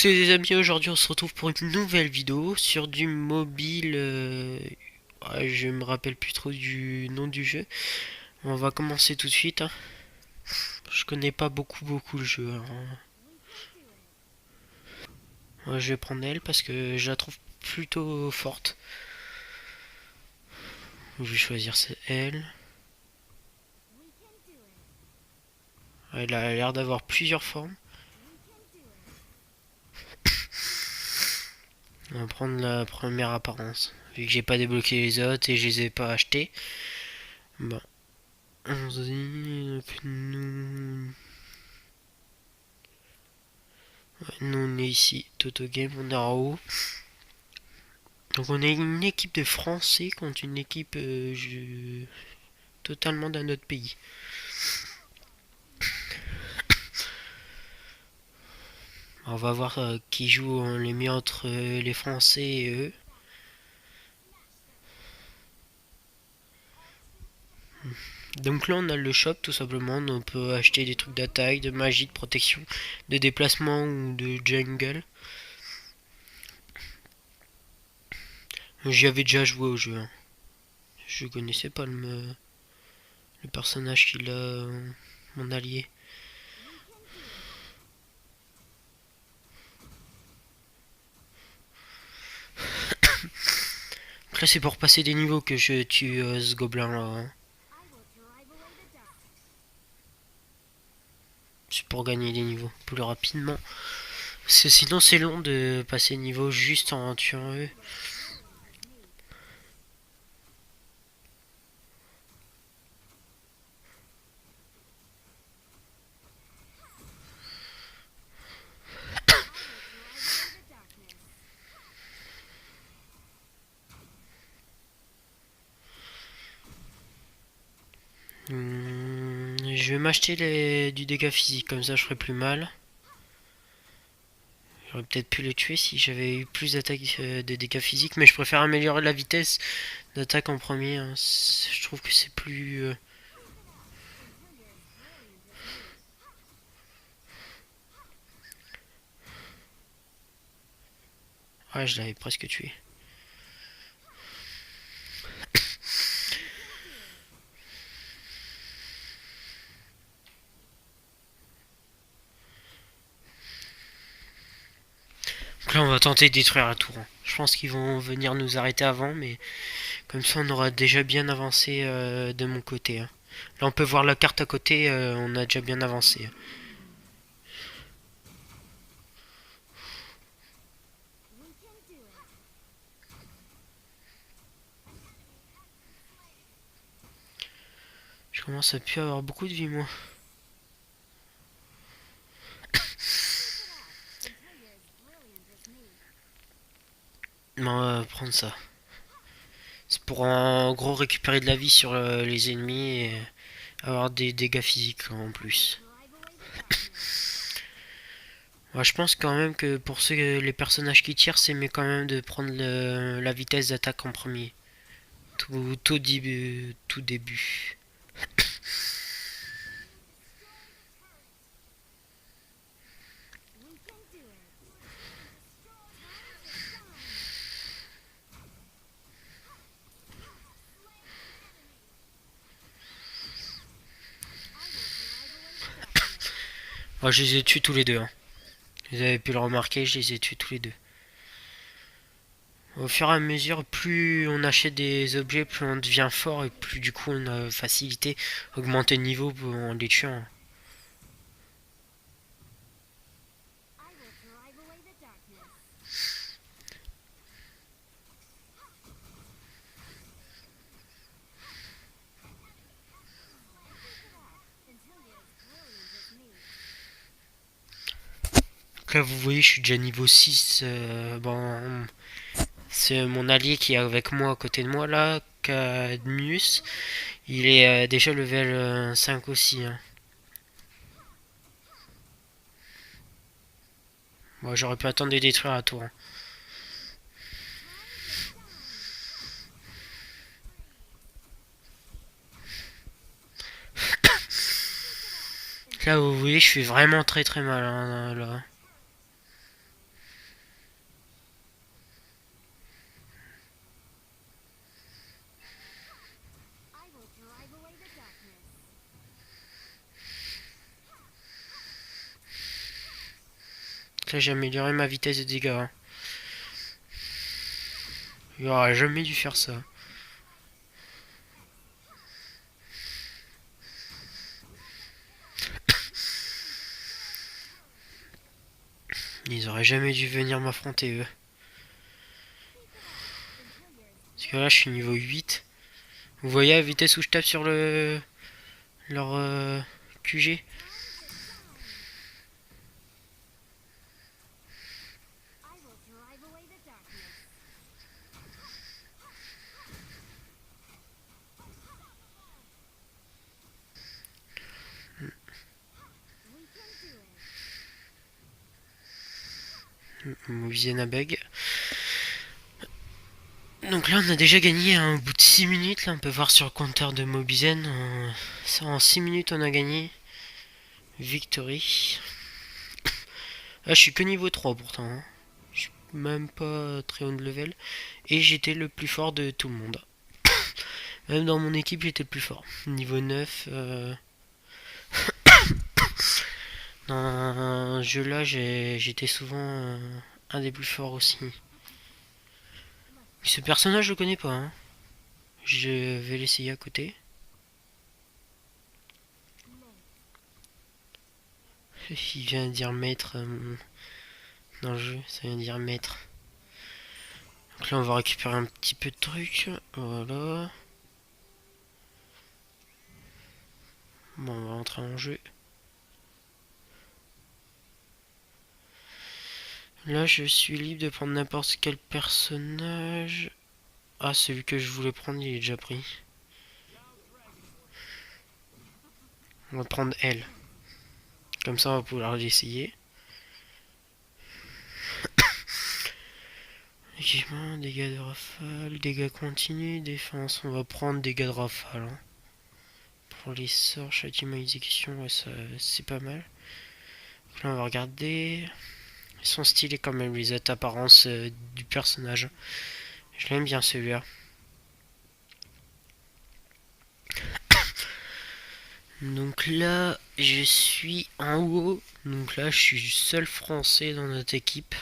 Salut les amis, aujourd'hui on se retrouve pour une nouvelle vidéo sur du mobile. Je me rappelle plus trop du nom du jeu. On va commencer tout de suite, hein. Je connais pas beaucoup le jeu, hein. Ouais, je vais prendre elle parce que je la trouve plutôt forte. Je vais choisir elle. Elle a l'air d'avoir plusieurs formes. On va prendre la première apparence. Vu que j'ai pas débloqué les autres et je les ai pas achetés. Bon. Nous on est ici. Toto Game, on est en haut. Donc on est une équipe de Français contre une équipe totalement d'un autre pays. On va voir qui joue les mieux entre les Français et eux. Donc là on a le shop tout simplement, on peut acheter des trucs d'attaque, de magie, de protection, de déplacement ou de jungle. J'y avais déjà joué au jeu, hein. Je connaissais pas le personnage qu'il a, mon allié. Donc là c'est pour passer des niveaux que je tue ce gobelin là, hein. C'est pour gagner des niveaux plus rapidement. Parce que sinon c'est long de passer niveau juste en tuant eux. Je vais m'acheter du dégât physique, comme ça je ferai plus mal. J'aurais peut-être pu les tuer si j'avais eu plus d'attaques de dégâts physiques, mais je préfère améliorer la vitesse d'attaque en premier, hein. Je trouve que c'est plus... Ouais, je l'avais presque tué. Donc là on va tenter de détruire la tour, hein. Je pense qu'ils vont venir nous arrêter avant, mais comme ça on aura déjà bien avancé de mon côté, hein. Là on peut voir la carte à côté, on a déjà bien avancé. Je commence à plus avoir beaucoup de vie moi. Non, on va prendre ça. C'est pour en gros récupérer de la vie sur les ennemis et avoir des dégâts physiques en plus. Ouais, je pense quand même que pour les personnages qui tirent, c'est mieux quand même de prendre la vitesse d'attaque en premier. Tout début. Ouais, je les ai tués tous les deux, hein. Vous avez pu le remarquer, je les ai tués tous les deux. Au fur et à mesure, plus on achète des objets, plus on devient fort et plus du coup on a facilité à augmenter le niveau en les tuant. Donc là vous voyez je suis déjà niveau 6. Bon, c'est mon allié qui est avec moi à côté de moi là, Cadmus. Il est déjà level 5 aussi, hein. Bon, j'aurais pu attendre de détruire la tour, hein. Là vous voyez je suis vraiment très mal, hein, là. Là, j'ai amélioré ma vitesse de dégâts. Hein. Il aurait jamais dû faire ça. Ils auraient jamais dû venir m'affronter, eux. Parce que là, je suis niveau 8. Vous voyez la vitesse où je tape sur leur QG? Mobizen à bug. Donc là on a déjà gagné hein, au bout de 6 minutes. Là on peut voir sur le compteur de Mobizen. En 6 minutes on a gagné. Victory. Là je suis que niveau 3 pourtant. Hein. Je suis même pas très haut de level. Et j'étais le plus fort de tout le monde. Même dans mon équipe j'étais le plus fort. Niveau 9. Dans un jeu là j'étais souvent un des plus forts aussi. Ce personnage je le connais pas. Hein. Je vais l'essayer à côté. Il vient de dire maître dans le jeu, ça vient de dire maître. Donc là on va récupérer un petit peu de trucs. Voilà. Bon on va entrer en jeu. Là je suis libre de prendre n'importe quel personnage. Ah celui que je voulais prendre il est déjà pris. On va prendre elle. Comme ça on va pouvoir l'essayer. Équipement, dégâts de rafale, dégâts continus, défense. On va prendre dégâts de rafale. Hein. Pour les sorts, châtiment, exécution, ouais, ça c'est pas mal. Donc là on va regarder. Ils sont stylés quand même les apparences du personnage. Je l'aime bien celui-là. Donc là, je suis en haut. Donc là, je suis seul français dans notre équipe.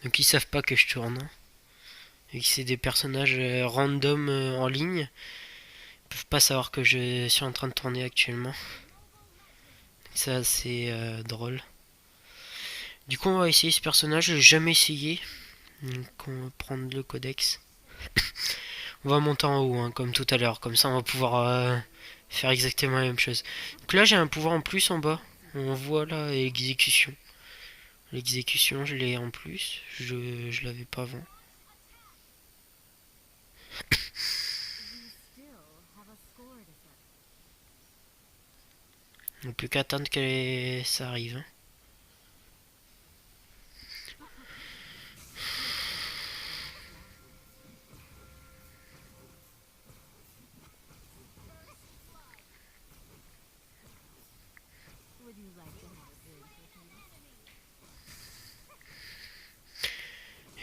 Donc ils savent pas que je tourne. Hein. Et que c'est des personnages random en ligne. Ils peuvent pas savoir que je suis en train de tourner actuellement. Ça, c'est drôle. Du coup, on va essayer ce personnage. Je l'ai jamais essayé. Donc on va prendre le codex. On va monter en haut, hein, comme tout à l'heure. Comme ça, on va pouvoir faire exactement la même chose. Donc là, j'ai un pouvoir en plus en bas. On voit là exécution. L'exécution, je l'ai en plus. Je l'avais pas avant. On peut qu'attendre que ça arrive. Hein.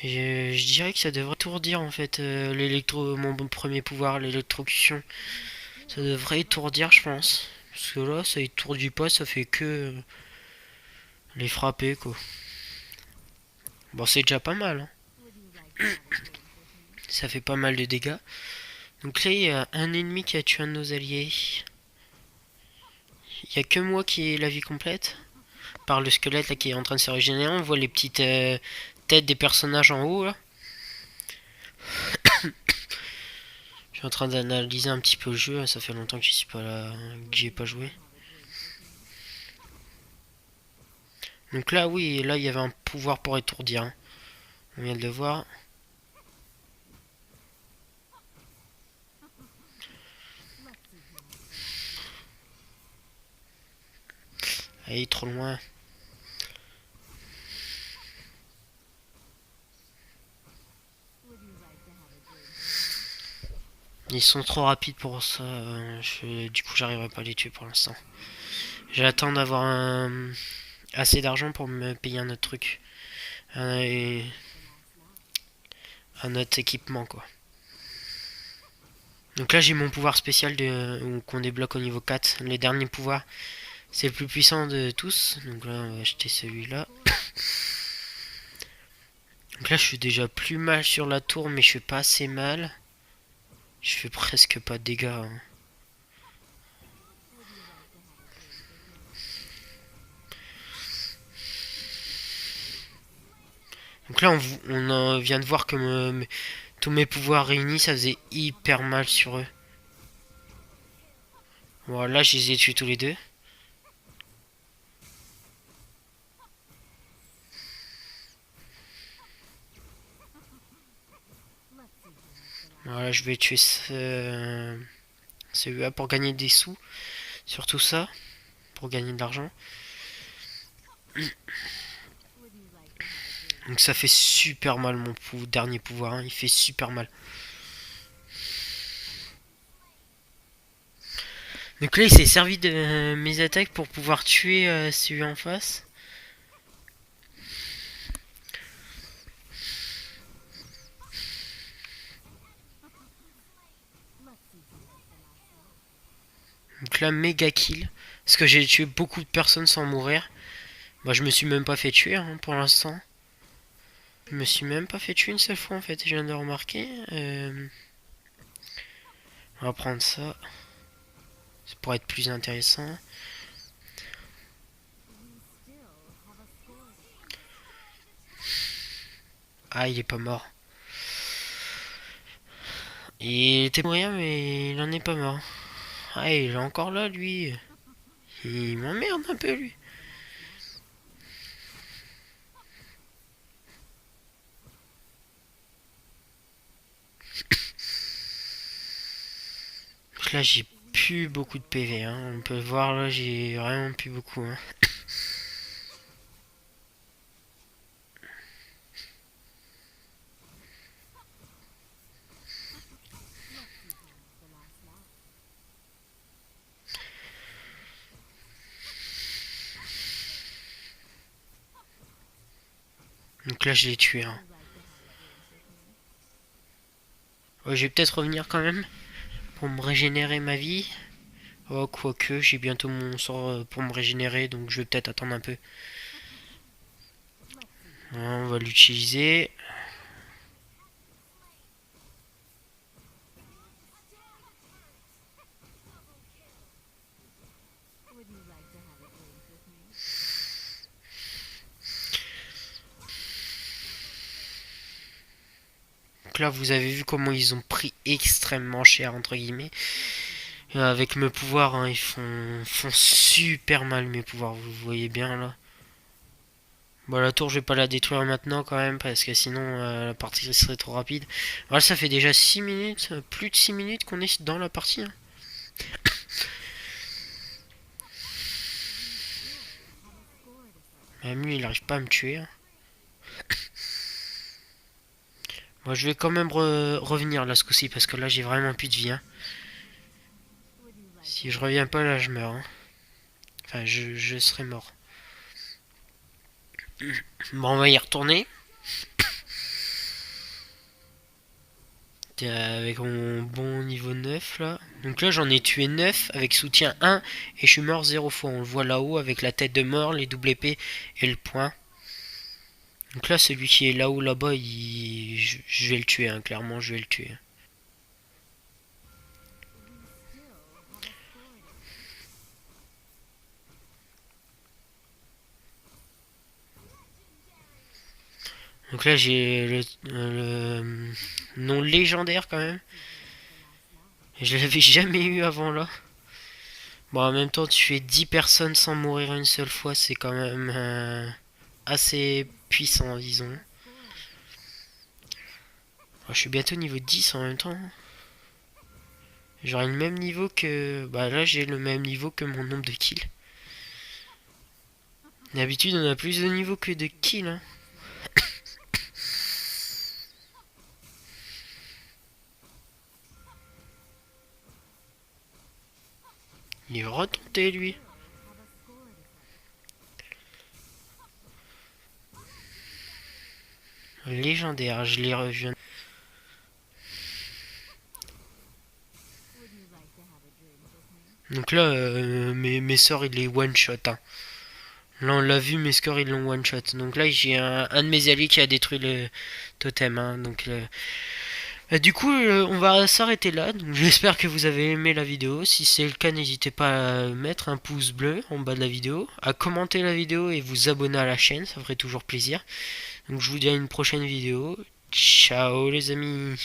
Je dirais que ça devrait étourdir en fait mon premier pouvoir, l'électrocution. Ça devrait étourdir je pense. Parce que là ça étourdit pas, ça fait que les frapper quoi. Bon c'est déjà pas mal. Hein. Ça fait pas mal de dégâts. Donc là il y a un ennemi qui a tué un de nos alliés. Il y a que moi qui ai la vie complète. Par le squelette là qui est en train de se régénérer. On voit les petites têtes des personnages en haut là. Je suis en train d'analyser un petit peu le jeu, ça fait longtemps que je suis pas là, que j'y ai pas joué. Donc là oui, là il y avait un pouvoir pour étourdir. Hein. On vient de le voir. Allez, trop loin. Ils sont trop rapides pour ça. Du coup, j'arriverai pas à les tuer pour l'instant. J'attends d'avoir assez d'argent pour me payer un autre truc. Un autre équipement, quoi. Donc là, j'ai mon pouvoir spécial qu'on débloque au niveau 4. Les derniers pouvoirs, C'est le plus puissant de tous. Donc là, on va acheter celui-là. Donc là, je suis déjà plus mal sur la tour, mais je fais pas assez mal. Je fais presque pas de dégâts, hein. Donc là, on vient de voir que tous mes pouvoirs réunis, ça faisait hyper mal sur eux. Voilà, je les ai tués tous les deux. Voilà, je vais tuer celui-là pour gagner des sous. Surtout ça, pour gagner de l'argent. Donc ça fait super mal mon dernier pouvoir, hein. Il fait super mal. Donc là il s'est servi de mes attaques pour pouvoir tuer celui en face. Donc là méga kill. Parce que j'ai tué beaucoup de personnes sans mourir. Moi je me suis même pas fait tuer, hein, pour l'instant. Je me suis même pas fait tuer une seule fois en fait, je viens de remarquer. On va prendre ça. Ça pourrait être plus intéressant. Ah, il est pas mort. Il était mourir, mais il en est pas mort. Ah, il est encore là, lui. Il m'emmerde un peu, lui. Donc là, j'ai plus beaucoup de PV, hein. On peut voir, là, j'ai vraiment plus beaucoup, hein. Donc là, je l'ai tué, hein. Ouais, je vais peut-être revenir quand même pour me régénérer ma vie. Oh, quoique, j'ai bientôt mon sort pour me régénérer, donc je vais peut-être attendre un peu. On va l'utiliser. Donc là, vous avez vu comment ils ont pris extrêmement cher, entre guillemets. Avec mes pouvoirs, hein, ils font super mal mes pouvoirs, vous voyez bien là. Bon, la tour, je vais pas la détruire maintenant quand même, parce que sinon la partie serait trop rapide. Voilà, ça fait déjà 6 minutes, plus de 6 minutes qu'on est dans la partie, hein. Même lui, il arrive pas à me tuer, hein. Moi, je vais quand même revenir là ce coup-ci, parce que là, j'ai vraiment plus de vie, hein. Si je reviens pas, là, je meurs, hein. Enfin, je serai mort. Bon, on va y retourner. Avec mon bon niveau 9 là. Donc là j'en ai tué 9 avec soutien 1 et je suis mort 0 fois. On le voit là-haut avec la tête de mort, les double épées et le point. Donc là celui qui est là-haut là-bas, je vais le tuer, hein, clairement je vais le tuer. Donc là j'ai le nom légendaire quand même. Je l'avais jamais eu avant là. Bon en même temps tuer 10 personnes sans mourir une seule fois c'est quand même assez puissant disons. Je suis bientôt niveau 10 en même temps. J'aurai le même niveau que... Bah là j'ai le même niveau que mon nombre de kills. D'habitude on a plus de niveau que de kills, hein. Il est retenté lui. Légendaire, je l'ai revu. Donc là, mes sorts, il est one shot, hein. Là, on l'a vu, mes scores, ils l'ont one shot. Donc là, j'ai un de mes alliés qui a détruit le totem, hein. Donc, du coup, on va s'arrêter là. Donc, j'espère que vous avez aimé la vidéo. Si c'est le cas, n'hésitez pas à mettre un pouce bleu en bas de la vidéo, à commenter la vidéo et vous abonner à la chaîne, ça ferait toujours plaisir. Donc, je vous dis à une prochaine vidéo. Ciao les amis.